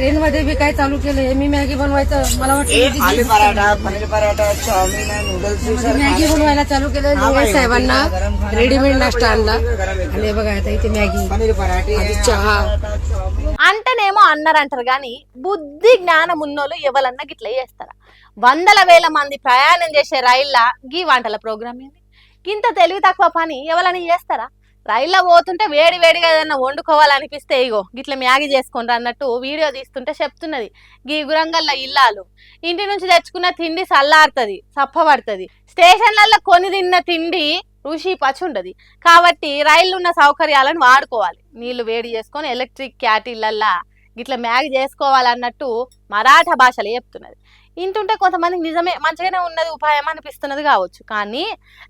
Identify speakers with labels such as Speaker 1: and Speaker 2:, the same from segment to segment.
Speaker 1: Train मध्ये B काय चालू केलंय. मी मॅगी बनवायचं मला वाटलं
Speaker 2: aloo paratha, paneer paratha, chow mein, noodles,
Speaker 1: Maggi बनवायला चालू केलं. लोकेश साहेबांना रेडीमेड नाश्ता आणला आणि हे बघा आता इथे मॅगी,
Speaker 2: पनीर पराठे,
Speaker 1: అది చహా.
Speaker 3: అంటేనేమో అన్నారంటారు గాని బుద్ధి జ్ఞానం ఉన్నోళ్ళు ఎవరన్నా గిట్ల చేస్తారా? వందల వేల మంది ప్రయాణం చేసే రైళ్ళ గీ వంటల ప్రోగ్రామ్ ఏంది? గింత తెలివి తక్కువ పని ఎవరన్నా చేస్తారా? రైల్లో పోతుంటే వేడి వేడిగా ఏదన్నా వండుకోవాలనిపిస్తే ఇగో గిట్ల మ్యాగీ చేసుకోండి అన్నట్టు వీడియో తీస్తుంటే చెప్తున్నది గీ గురంగల్ల ఇల్లాలు. ఇంటి నుంచి తెచ్చుకున్న తిండి సల్లారుతుంది, సప్పబడుతుంది. స్టేషన్లలో కొని తిన్న తిండి రుచి పచ్చి ఉండదు. కాబట్టి రైళ్ళు ఉన్న సౌకర్యాలను వాడుకోవాలి. నీళ్లు వేడి చేసుకొని ఎలక్ట్రిక్ క్యాటిల్లల్లా గిట్ల మ్యాగీ చేసుకోవాలన్నట్టు మరాఠా భాషలో చెప్తున్నది. ఇంటుంటే కొంతమందికి నిజమే మంచిగానే ఉన్నది ఉపాయం అనిపిస్తున్నది కావచ్చు. కానీ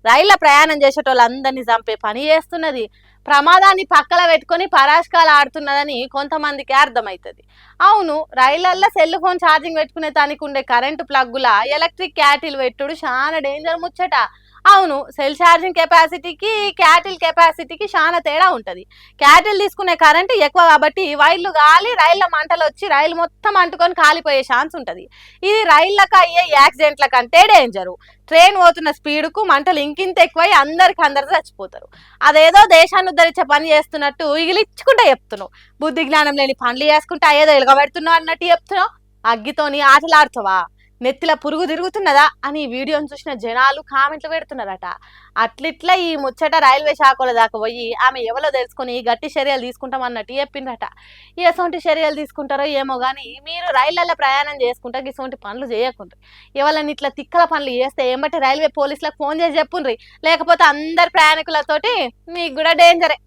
Speaker 3: రైళ్ళ ప్రయాణం చేసేటోళ్ళందరినీ చంపే పని చేస్తున్నది. ప్రమాదాన్ని పక్కల పెట్టుకొని పరాశకాలు ఆడుతున్నదని కొంతమందికి అర్థమవుతుంది. అవును, రైళ్లల్లో సెల్ ఫోన్ ఛార్జింగ్ పెట్టుకునే దానికి ఉండే కరెంటు ప్లగ్గుల ఎలక్ట్రిక్ క్యాటిల్ పెట్టుడు చాలా డేంజర్ ముచ్చట. అవును, సెల్ ఛార్జింగ్ కెపాసిటీకి క్యాటిల్ కెపాసిటీకి చాలా తేడా ఉంటుంది. క్యాటిల్ తీసుకునే కరెంటు ఎక్కువ కాబట్టి వైర్లు గాలి రైళ్ల మంటలు వచ్చి రైలు మొత్తం అంటుకొని కాలిపోయే ఛాన్స్ ఉంటుంది. ఇది రైళ్లకు అయ్యే యాక్సిడెంట్ల కంటే డేంజరు. ట్రైన్ పోతున్న స్పీడ్కు మంటలు ఇంకింత ఎక్కువై అందరు చచ్చిపోతారు. అదేదో దేశాన్ని ఉద్ధరించే పని చేస్తున్నట్టు ఇగిలిచ్చుకుంటే చెప్తున్నావు. బుద్ధి జ్ఞానం లేని పనులు చేసుకుంటే ఏదో ఎలుగబెడుతున్నావు అన్నట్టు చెప్తున్నావు. అగ్గితోని ఆటలాడుతావా? నెత్తిల పురుగు తిరుగుతున్నదా అని వీడియోని చూసిన జనాలు కామెంట్లు పెడుతున్నారట. అట్లిట్లా ఈ ముచ్చట రైల్వే శాఖల దాకా పోయి ఆమె ఎవరో తెలుసుకొని గట్టి చర్యలు తీసుకుంటాం అన్నట్టు చెప్పిండ్రట. ఎసొంటి చర్యలు తీసుకుంటారో ఏమో కానీ మీరు రైళ్లలో ప్రయాణం చేసుకుంటా ఇసొంటి పనులు చేయకుండ్రి. ఎవరైనా ఇట్లా తిక్కల పనులు చేస్తే ఏమంటే రైల్వే పోలీసులకు ఫోన్ చేసి చెప్పుండ్రి. లేకపోతే అందరు ప్రయాణికులతోటి మీకు కూడా డేంజరే.